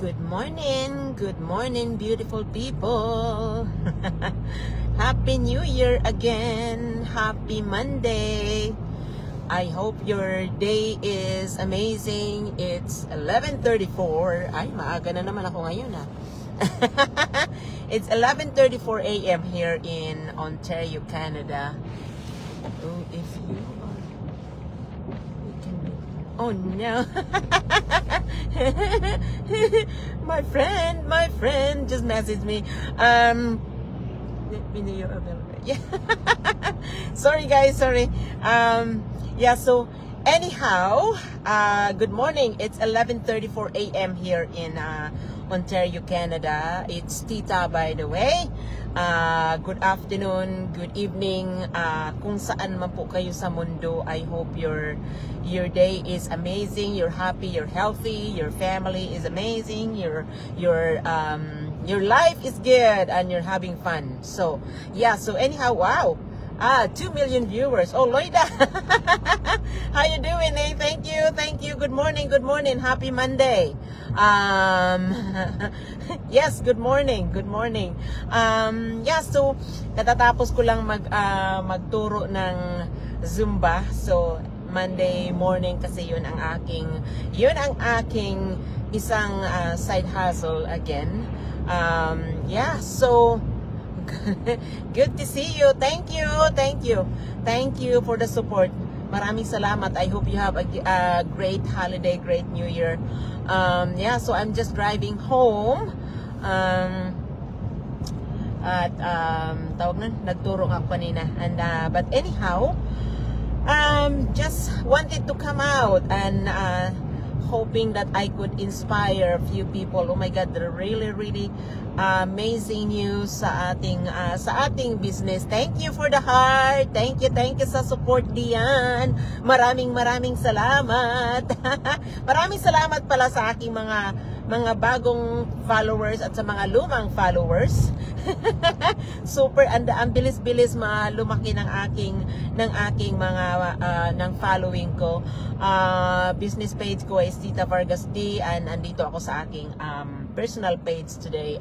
Good morning, beautiful people. Happy New Year again. Happy Monday. I hope your day is amazing. It's 11:34. Ay, maaga na naman ako ngayon ah. It's 11:34 a.m. here in Ontario, Canada. Oh, if you are, we can be. Oh no. my friend just messaged me. Let me know you're available. Yeah. Sorry guys, sorry. Yeah, so anyhow, good morning. It's 11:34 a.m. here in Ontario, Canada. It's Tita, by the way. Good afternoon, good evening, kung saan man po kayo sa mundo. I hope your day is amazing, you're happy, you're healthy, your family is amazing, your life is good, and you're having fun. So yeah, so anyhow, wow, 2 million viewers. Oh, Loida. How you doing? Hey, thank you. Good morning. Happy Monday. Yes, good morning. Yeah, so katatapos ko lang magturo ng Zumba. So Monday morning kasi yun ang aking isang side hustle again. Yeah, so good to see you. Thank you for the support. Maraming salamat. I hope you have a great holiday, great New Year. Yeah, so I'm just driving home. At tawag na, nagturo nga ako kanina. And but anyhow, just wanted to come out and hoping that I could inspire a few people. Oh my God, they're really amazing news sa ating business. Thank you for the heart. Thank you sa support diyan. Maraming salamat. Maraming salamat pala sa aking mga bagong followers at sa mga lumang followers. Super, ang bilis-bilis lumaki ng aking mga ng following ko. Business page ko is Tita Vargas D, and andito ako sa aking personal page today.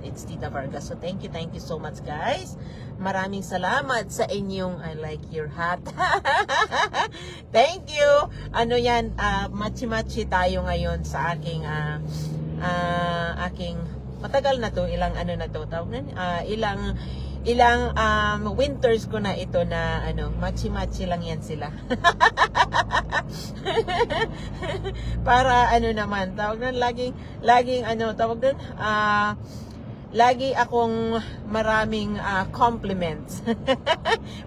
It's Tita Vargas. So thank you so much guys. Maraming salamat sa inyong, I like your hat. Thank you. Ano yan, machi-machi tayo ngayon sa aking matagal na to, ilang ano na to, tawag na, ilang winters ko na ito na machi-machi lang yan sila. Para naman, tawag na, laging tawag na, lagi akong maraming compliments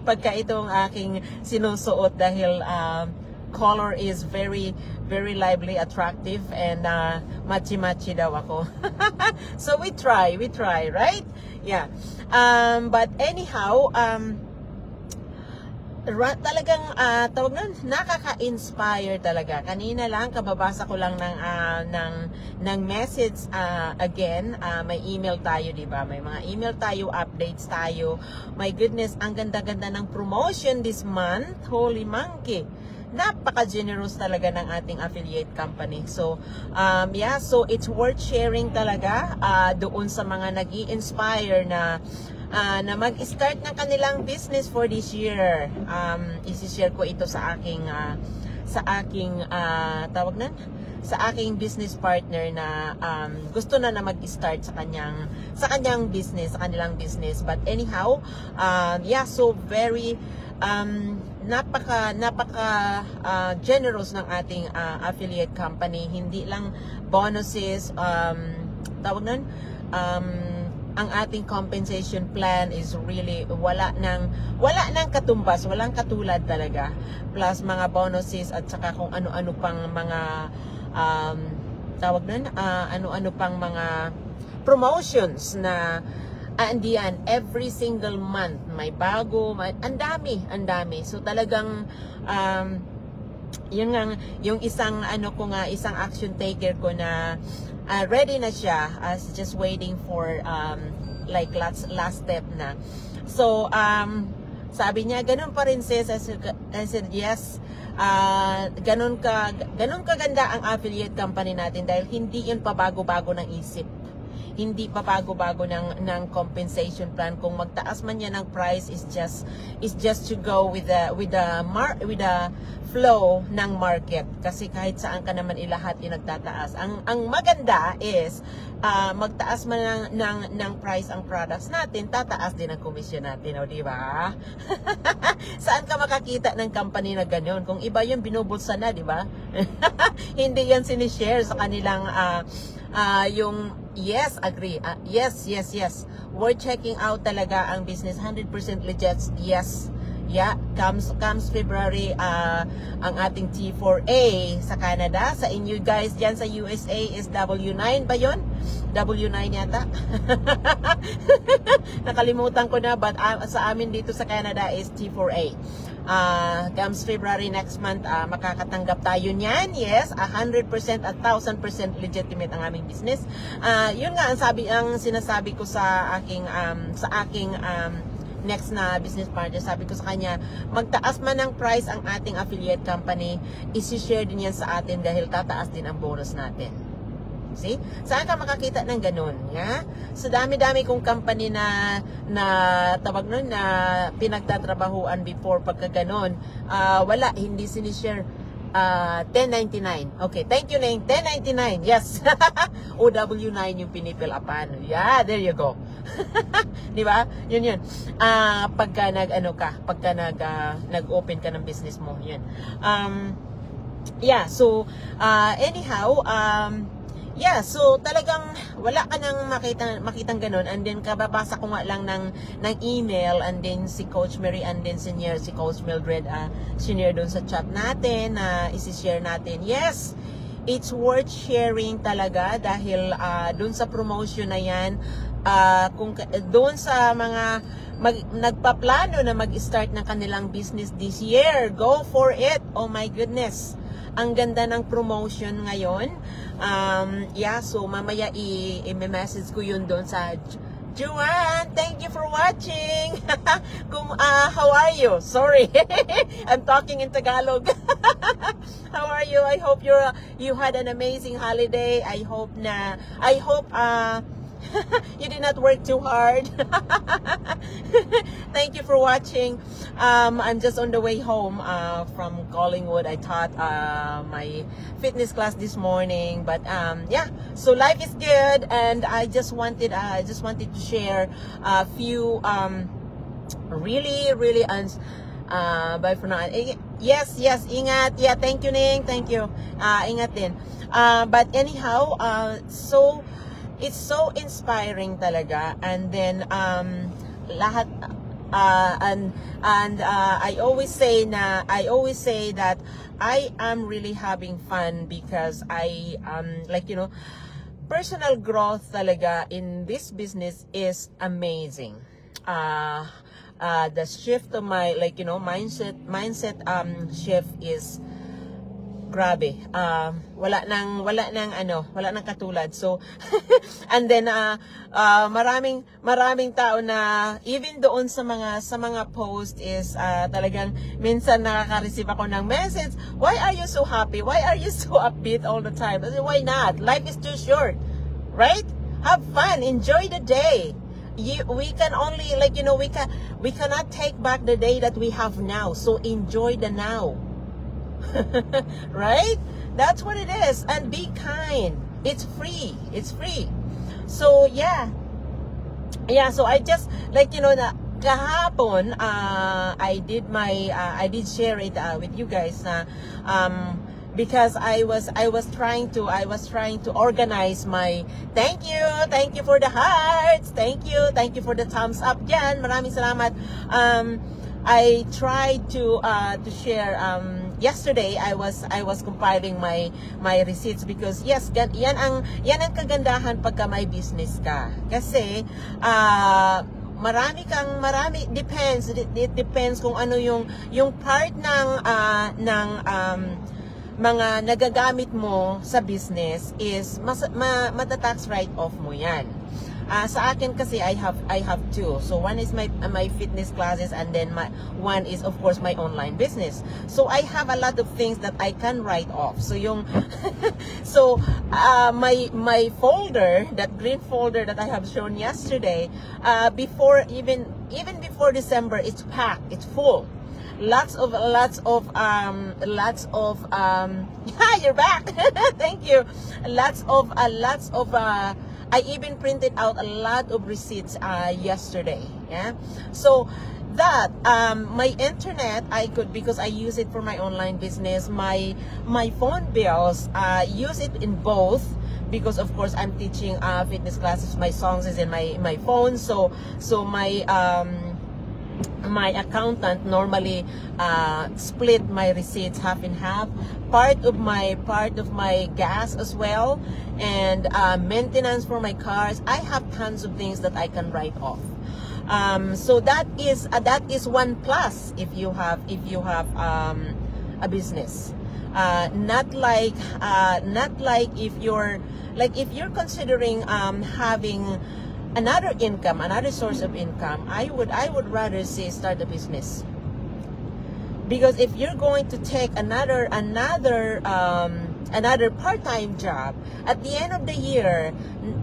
pagka itong aking sinusuot dahil color is very lively, attractive, and machi-machi daw ako. So we try, right? Yeah. But anyhow, talagang tawag na, nakaka-inspire talaga. Kanina lang kababasa ko lang ng message again. May email tayo, di ba? May mga email tayo, updates tayo. My goodness, ang ganda-ganda ng promotion this month. Holy monkey. Napaka-generous talaga ng ating affiliate company. So, yeah, so it's worth sharing talaga doon sa mga nag-i-inspire na mag-start ng kanilang business for this year. Isi-share ko ito sa aking tawag na, sa aking business partner na gusto na mag-start sa kanyang business, sa kanilang business. But anyhow, yeah, so very napaka generous ng ating affiliate company. Hindi lang bonuses, tawag nun, ang ating compensation plan is really wala nang katumbas, walang katulad talaga. Plus mga bonuses at saka kung ano-ano pang mga tawag nun, ano-ano pang mga promotions na andiyan every single month. May bago, ang dami. So talagang yun nga, yung isang isang action taker ko na ready na siya, as just waiting for like last step na. So sabi niya, ganun pa rin sis. I said yes. ganun kaganda ang affiliate company natin dahil hindi yun pabago-bago ng isip. Hindi pa bago-bago ng compensation plan. Kung magtaas man yan ng price is just to go with the flow ng market, kasi kahit saan ka naman ilahat yung nagtataas. Ang maganda is magtaas man ng price ang products natin, tataas din ang commission natin, o di ba? Saan ka makakita ng company na ganoon? Kung iba yung binubulsa na, di ba? Hindi yan sinishare sa kanilang yung yes, agree. Yes. We're checking out talaga ang business. 100% legit. Yes. Yeah, comes February ang ating T4A sa Canada. Sa inyo guys diyan sa USA is W9 ba 'yon? W9 yata. Nakalimutan ko na, but sa amin dito sa Canada is T4A. Comes February next month, makakatanggap tayo niyan. Yes, 100% at 1000% legitimate ang aming business. Yun nga ang sinasabi ko sa aking next na business partner. Sabi ko sa kanya, magtaas man ng price ang ating affiliate company, isi-share din yan sa atin dahil tataas din ang bonus natin. See? Saan ka makakita ng ganun? Yeah? So dami-dami kong company na tawag nun na pinagtatrabahuan before pagka ganun. Wala, hindi sinishare. 1099. Okay, thank you Neng. 1099. Yes. OW9 yung pinipilapan. Yeah, there you go. Di ba? Yun. Pagka nag-open ka ng business mo, yun. Yeah, so anyhow, yeah, so talagang wala ka nang makitang ganun, and then kababasa ko nga lang ng email, and then si Coach Mary and then si Coach Mildred senior doon sa chat natin na isi-share natin. Yes, it's worth sharing talaga dahil doon sa promotion na yan, kung doon sa mga nagpaplano na mag-start ng kanilang business this year, go for it. Oh my goodness. Ang ganda ng promotion ngayon. Yeah, so mamaya i-message ko yun doon sa Juan. Thank you for watching. How are you? Sorry. I'm talking in Tagalog. How are you? I hope you had an amazing holiday. I hope you did not work too hard. Thank you for watching. I'm just on the way home from Collingwood. I taught my fitness class this morning, but yeah, so life is good, and I just wanted to share a few really bye for now. Yes, ingat. Yeah, thank you Ning, thank you. Ingat din. But anyhow, so it's so inspiring talaga, and then lahat and I always say that I am really having fun because I personal growth talaga in this business is amazing. The shift of my mindset shift is grabe. Wala nang katulad. So and then maraming tao na even doon sa mga post is talagang minsan nakaka-receive ako ng message, why are you so happy? Why are you so upbeat all the time? I say, why not? Life is too short, right? Have fun, enjoy the day. We can only we cannot take back the day that we have now. So enjoy the now. Right? That's what it is. And be kind. It's free. So yeah, so I just na kahapon I did share it with you guys na because I was trying to organize my thank you for the hearts, thank you for the thumbs up dyan, maraming salamat. I tried to share yesterday. I was compiling my receipts because yes, yan ang kagandahan pagka may business ka, kasi it depends kung ano yung part ng mga nagagamit mo sa business is matatax write off mo yan. Sa akin kasi I have two. So one is my fitness classes, and then one is of course my online business. So I have a lot of things that I can write off. So yung my folder, that green folder that I have shown yesterday, before even before December, it's packed, it's full. Lots of yeah, you're back. Thank you. Lots of I even printed out a lot of receipts yesterday. Yeah, so that my internet, I could, because I use it for my online business. My phone bills, use it in both, because of course I'm teaching fitness classes. My songs is in my phone, so my accountant normally split my receipts half and half. Part of my gas as well, and maintenance for my cars. I have tons of things that I can write off. So that is one plus if you have a business. Not like if you're considering having another income, another source of income. I would rather say start a business, because if you're going to take another part-time job, at the end of the year,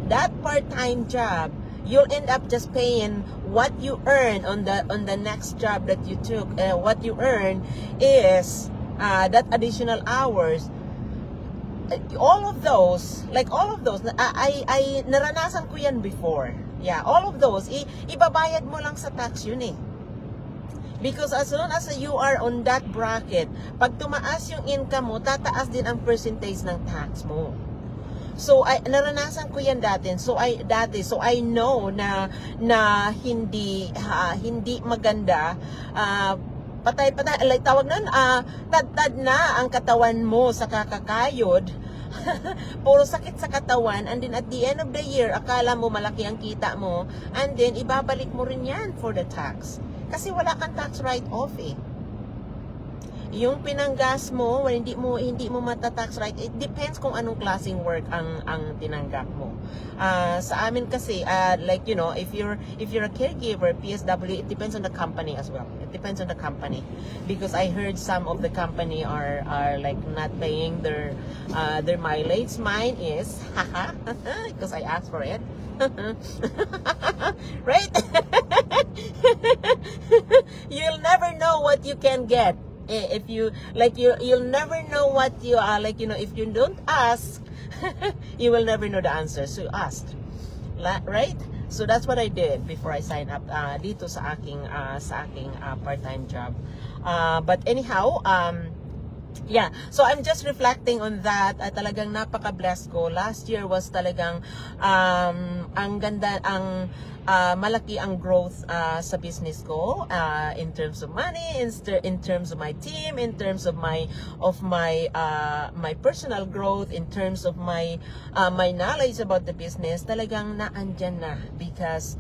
that part-time job, you'll end up just paying what you earn on the next job that you took. What you earn is that additional hours. All of those, I naranasan ko yan before. Yeah, all of those, ibabayad mo lang sa tax yun eh. Because as long as you are on that bracket, pag tumaas yung income mo, tataas din ang percentage ng tax mo. So naranasan ko yan dati. So I know na hindi maganda. Patay, like tawag nun, tad na ang katawan mo sa kakakayod. Puro sakit sa katawan, and then at the end of the year, akala mo malaki ang kita mo, and then ibabalik mo rin yan for the tax. Kasi wala kang tax write-off eh. Yung pinanggas mo, hindi mo mata-tax right. It depends kung anong klaseng work ang tinanggap mo. Sa amin kasi, like you know, if you're a caregiver, PSW, it depends on the company as well. It depends on the company, because I heard some of the company are like not paying their mileage. Mine is, because I asked for it. Right? You'll never know what you can get. If you you'll never know what you are, like, you know, if you don't ask, you will never know the answer. So ask, right? So that's what I did before I signed up dito sa aking part-time job. But anyhow, yeah, so I'm just reflecting on that. Talagang napaka-blessed ko. Last year was talagang ang ganda, malaki ang growth sa business ko, in terms of money, in terms of my team, in terms of my personal growth, in terms of my knowledge about the business. Talagang naandyan na, because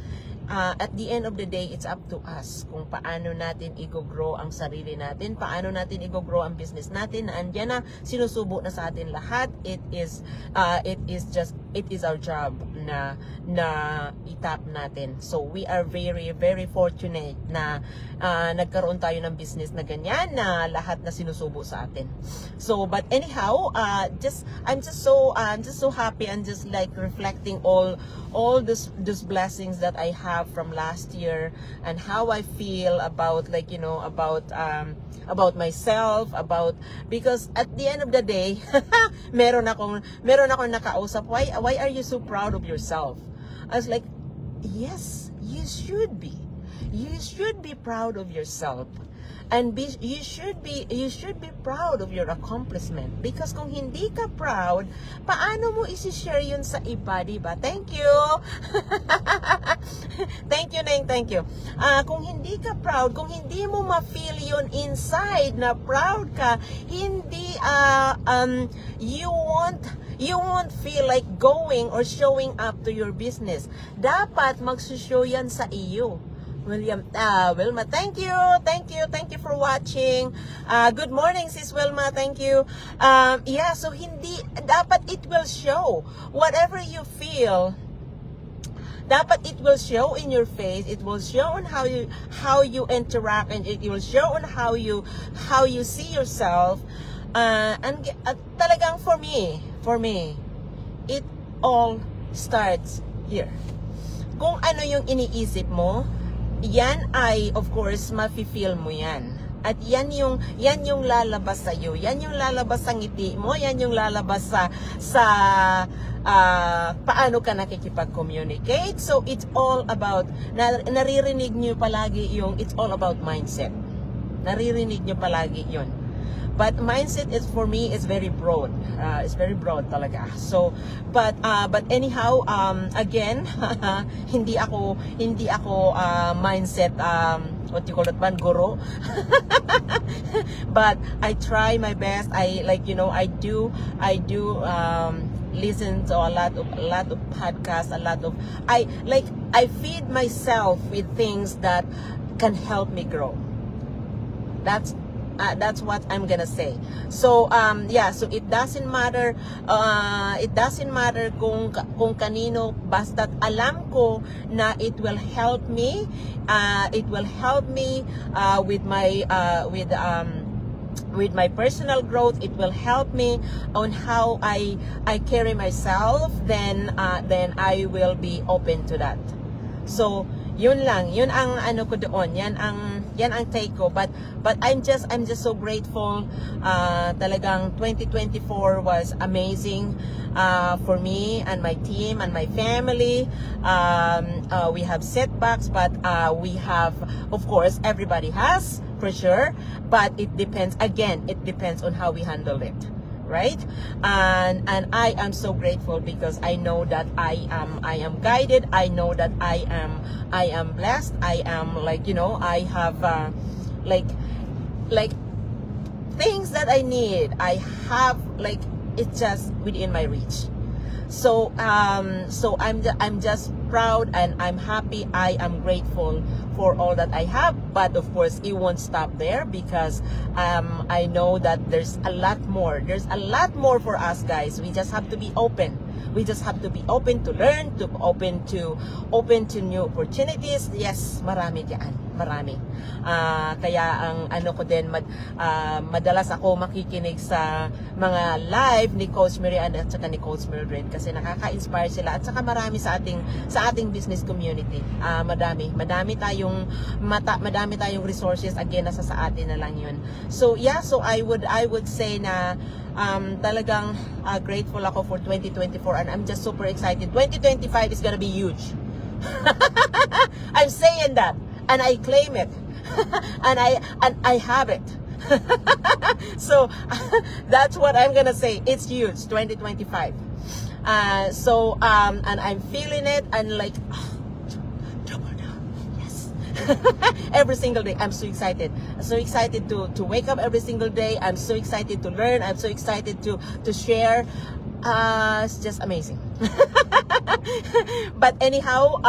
at the end of the day, it's up to us kung paano natin i-grow ang sarili natin, paano natin i-grow ang business natin. Andiyan na, sinusubo na sa atin lahat. It is our job na itap natin. So we are very, very fortunate na nagkaroon tayo ng business na ganyan, na lahat na sinusubo sa atin. So but anyhow, I'm just so happy, and just like reflecting all those blessings that I have from last year, and how I feel about, like, you know, about myself, because at the end of the day, meron akong nakausap, why are you so proud of yourself? I was like, yes, you should be proud of yourself. And you should be proud of your accomplishment, because kung hindi ka proud, paano mo isi-share yun sa iba, diba? Thank you. Thank you, Neng, thank you. Kung hindi ka proud, kung hindi mo ma-feel yun inside na proud ka, hindi you won't feel like going or showing up to your business. Dapat magsushow yan sa iyo. Wilma, thank you for watching. Good morning, Sis Wilma, thank you. Yeah, so hindi dapat, it will show whatever you feel. dapat it will show in your face, it will show on how you interact, and it will show on how you see yourself. And talagang for me, it all starts here. Kung ano yung iniisip mo, yan ay, of course, mafe-feel mo yan. At yan yung lalabas sa iyo. Yan yung lalabas sa ngiti mo, yan yung lalabas sa paano ka nakikipag-communicate. So, it's all about, naririnig niyo palagi yung, it's all about mindset. Naririnig niyo palagi yun. But mindset is, for me, is very broad. It's very broad talaga. So, but anyhow, again, hindi ako mindset, what you call it, guru. But I try my best. I do listen to a lot of podcasts, I feed myself with things that can help me grow. That's what I'm gonna say. So so it doesn't matter kung kanino, basta't alam ko na it will help me with my personal growth. It will help me on how I carry myself, then I will be open to that. So yun lang, yun ang ano ko doon, yan ang take ko. But I'm just so grateful. Talagang 2024 was amazing for me and my team and my family. We have setbacks, but we have, of course, everybody has, for sure, but it depends on how we handle it. Right? And I am so grateful because I know that I am guided. I know that I am blessed. I am I have like things that I need. I have it's just within my reach. So I'm just proud and I'm happy. I am grateful for all that I have, but of course it won't stop there because I know that there's a lot more. There's a lot more for us, guys. We just have to be open. We just have to be open to learn, open to new opportunities. Yes, marami diyan, marami. Kaya ang ano ko din, madalas ako makikinig sa mga live ni Coach Miriam at saka ni Coach Mildred kasi nakaka-inspire sila at saka marami sa ating business community. Madami tayong resources, again nasa sa atin na lang yun. So yeah, so I would say na talagang grateful ako for 2024 and I'm just super excited. 2025 is gonna be huge. I'm saying that and I claim it. and I have it. So that's what I'm gonna say. It's huge, 2025. And I'm feeling it and like yes. Every single day I'm so excited. I'm so excited to wake up every single day. I'm so excited to learn. I'm so excited to share. It's just amazing. But anyhow,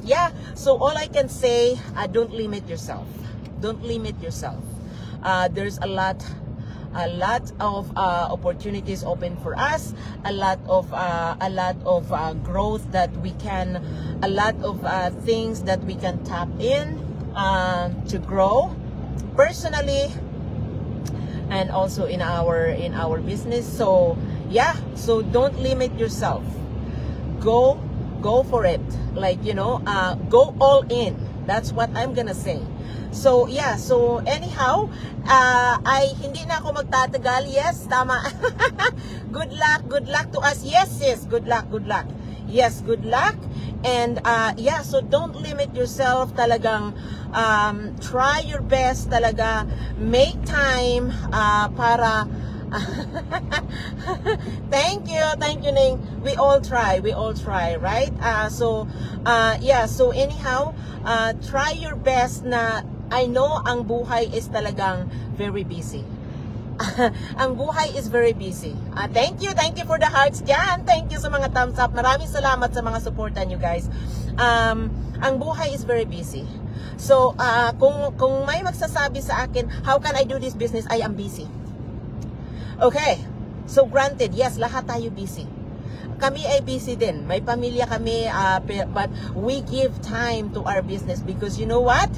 yeah, so all I can say, don't limit yourself. Don't limit yourself. There's a lot of opportunities open for us, a lot of growth that we can, a lot of things that we can tap in to grow personally and also in our business. So yeah, so don't limit yourself. Go for it. Go all in. That's what I'm gonna say. So yeah, so anyhow, hindi na ako magtatagal. Yes, tama. Good luck to us. Yes, good luck. Yes, good luck. And yeah, so don't limit yourself. Talagang try your best talaga. Make time para thank you Ning. We all try, right? Yeah, so anyhow, try your best na. I know ang buhay is talagang very busy. Ang buhay is very busy. Thank you for the hearts dyan. Thank you sa mga thumbs up. Maraming salamat sa mga supportan nyo, guys. Ang buhay is very busy. So kung may magsasabi sa akin, how can I do this business? I am busy. Okay, so granted, yes, lahat tayo busy. Kami ay busy din. May pamilya kami, but we give time to our business because you know what?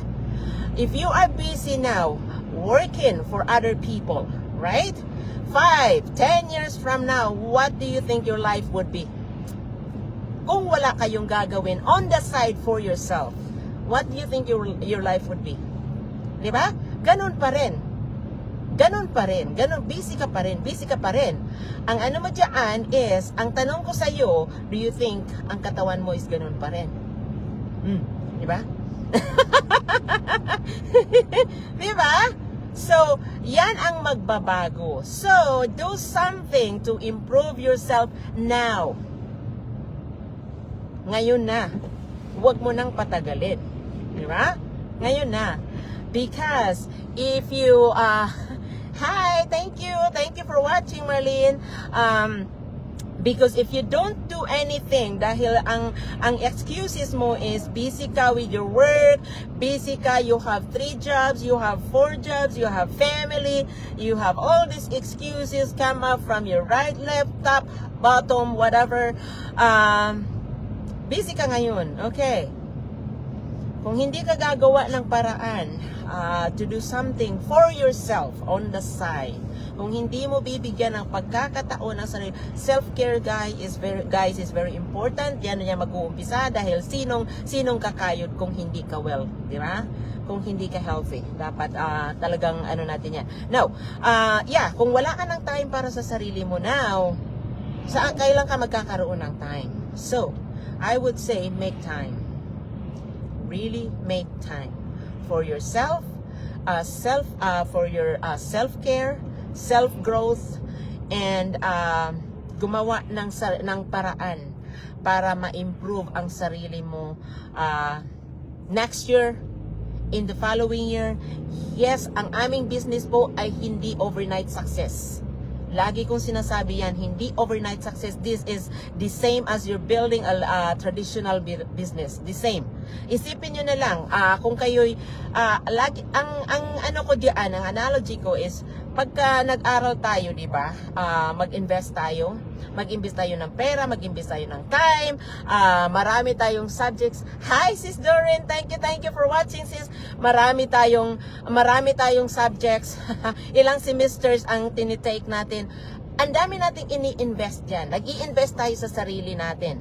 If you are busy now, working for other people, right? 5, 10 years from now, what do you think your life would be? Kung wala kayong gagawin on the side for yourself, what do you think your life would be? Diba? Ganun pa rin. Ganun pa rin. Ganun, busy ka pa rin. Busy ka pa rin. Ang ano mo dyan is, ang tanong ko sa'yo, do you think ang katawan mo is ganun pa rin? Diba? Diba? So, yan ang magbabago. So, do something to improve yourself now. Ngayon na. Huwag mo nang patagalin. Diba? Ngayon na. Because, if you, hi, thank you for watching, Marlene. Because if you don't do anything, dahil ang excuses mo is busy ka with your work, busy ka, you have 3 jobs, you have 4 jobs, you have family, you have all these excuses come up from your right, left, top, bottom, whatever. Busy ka ngayon, okay? Kung hindi ka gagawa ng paraan to do something for yourself on the side, kung hindi mo bibigyan ng pagkakataon ng sarili, self-care guys is very important. Yan na mag-uumpisa dahil sinong kakayod kung hindi ka well, di ba? Kung hindi ka healthy, dapat talagang ano natin yan. Now, yeah, kung wala ka ng time para sa sarili mo now, saan kailan ka magkakaroon ng time? So, I would say make time. Really make time for yourself, for your self-care, self-growth, and gumawa ng paraan para ma-improve ang sarili mo next year, in the following year. Yes, ang aming business po ay hindi overnight success. Lagi kong sinasabi yan, hindi overnight success. This is the same as you're building a traditional business. The same. Isipin nyo na lang, kung kayo'y, lagi, ang ano ko diyan, ang analogy ko is, pagka nag-aral tayo, di ba, mag-invest tayo ng pera, mag-invest tayo ng time, marami tayong subjects. Hi, Sis Doreen, thank you for watching, sis. Marami tayong subjects, ilang semesters ang tinitake natin. Ang dami nating ini-invest dyan. Nag-i-invest tayo sa sarili natin.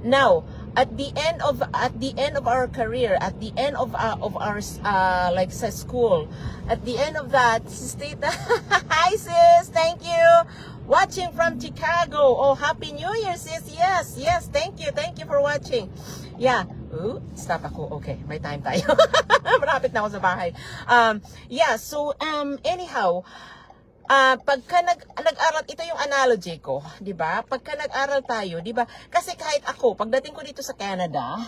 Now, at the end of our career, at the end of our like sa school, at the end of that, sis Tita, hi sis, thank you. Watching from Chicago. Oh, Happy New Year, sis. Yes, thank you for watching. Yeah. Stop ako. Okay, may time tayo. Marapit na ako sa bahay. Yeah, so anyhow, pagka nag-aral, ito yung analogy ko, 'di ba? Pagka nag-aral tayo, 'di ba? Kasi kahit ako, pagdating ko dito sa Canada,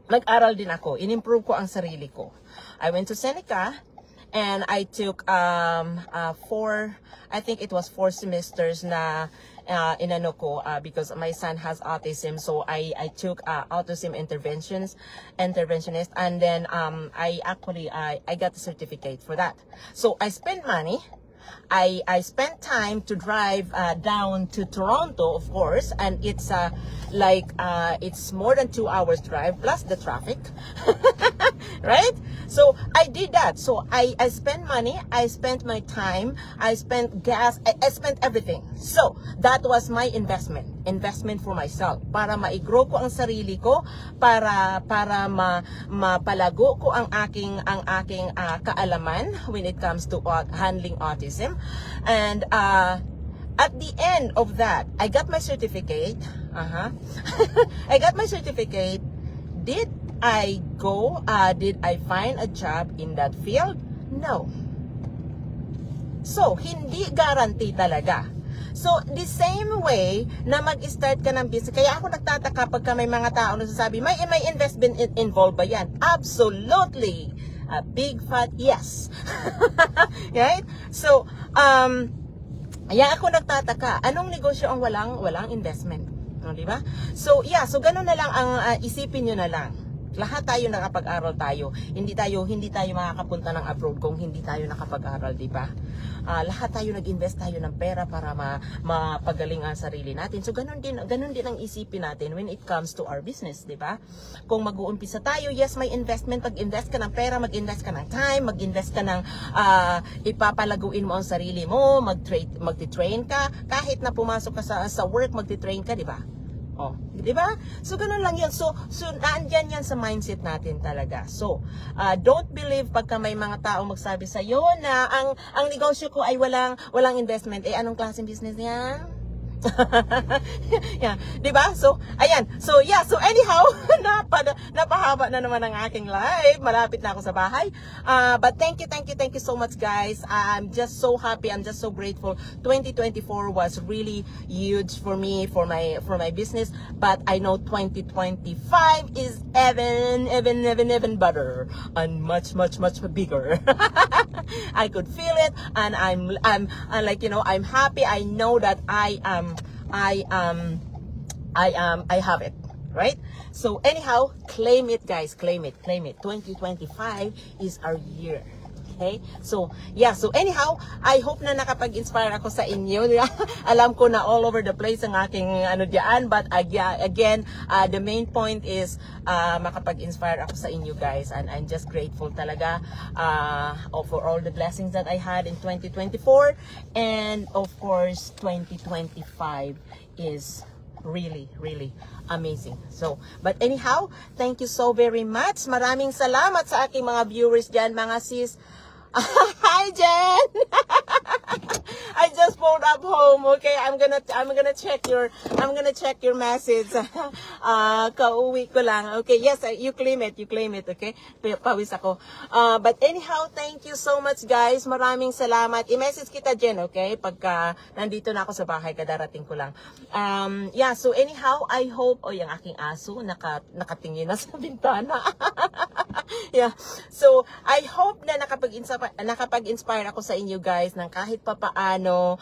nag-aral din ako. In-improve ko ang sarili ko. I went to Seneca and I took 4 semesters na inano ko because my son has autism, so I took autism interventionist, and then I got the certificate for that. So I spent money. I spent time to drive down to Toronto, of course, and it's it's more than 2 hours drive plus the traffic. Right? So I did that. So I spent money, I spent my time, I spent gas, I spent everything. So that was my investment for myself, para ma-grow ko ang sarili ko, para mapalago ko ang aking kaalaman when it comes to handling autism. And at the end of that, I got my certificate. I got my certificate. Did I find a job in that field? No. So, hindi guarantee talaga. So, the same way na mag-start ka ng business, kaya ako nagtataka pagka may mga tao nagsasabi, may investment involved ba yan? Absolutely. A big fat yes. Right? So, kaya ako nagtataka, anong negosyo ang walang investment? No, di ba? So, yeah, so ganun na lang ang isipin nyo na lang. Lahat tayo nakapag-aral tayo. Hindi tayo makakapunta ng abroad kung hindi tayo nakapag-aral, di ba? Lahat tayo nag-invest tayo ng pera para mapagaling ang sarili natin. So ganun din ang isipin natin when it comes to our business, di ba? Kung mag-uumpisa tayo, yes, may investment, mag-invest ka ng pera, mag-invest ka ng time, mag-invest ka ng ipapalaguin mo ang sarili mo, magti-train ka, kahit na pumasok ka sa work, magti-train ka, di ba? Oh, di ba? So ganun lang 'yan. So naandyan 'yan sa mindset natin talaga. So, don't believe pagka may mga tao magsabi sa iyo na ang negosyo ko ay walang investment. Eh anong klaseng business 'yan? Yeah, 'di ba? So, ayan. So, yeah. So, anyhow, napahaba na naman ang aking live. Malapit na ako sa bahay. But thank you so much, guys. I'm just so happy. I'm just so grateful. 2024 was really huge for me, for my business. But I know 2025 is even better and much bigger. I could feel it, and I'm like, you know, I'm happy. I know that I have it, right? So anyhow, claim it, guys, claim it. 2025 is our year. Okay? So, yeah. So, anyhow, I hope na nakapag-inspire ako sa inyo. Alam ko na all over the place ang aking ano diyan. But, again, the main point is makapag-inspire ako sa inyo, guys. And I'm just grateful talaga for all the blessings that I had in 2024. And, of course, 2025 is really amazing. So, but anyhow, thank you so very much. Maraming salamat sa aking mga viewers dyan, mga sis. Hi, Jen. I just pulled up home. Okay, I'm gonna check your message. Kauwi ko lang. Okay, yes, you claim it. Okay, pawis ako. But anyhow, thank you so much, guys. Maraming salamat. I-message kita, Jen. Okay, pagka nandito na ako sa bahay, kadarating ko lang. Yeah. So anyhow, I hope yung aking aso nakatingin na sa bintana. Yeah. So I hope na nakapag-inspire ako sa inyo, guys, ng kahit papaano.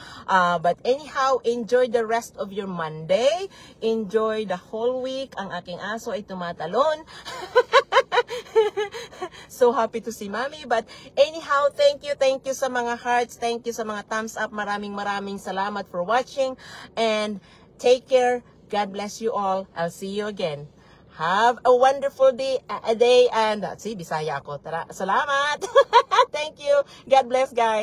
But anyhow, enjoy the rest of your Monday. Enjoy the whole week. Ang aking aso ay tumatalon. So happy to see Mommy. But anyhow, thank you sa mga hearts. Thank you sa mga thumbs up. Maraming salamat for watching. And take care. God bless you all. I'll see you again. Have a wonderful day and see, Bisaya ako. Salamat. Thank you. God bless, guys.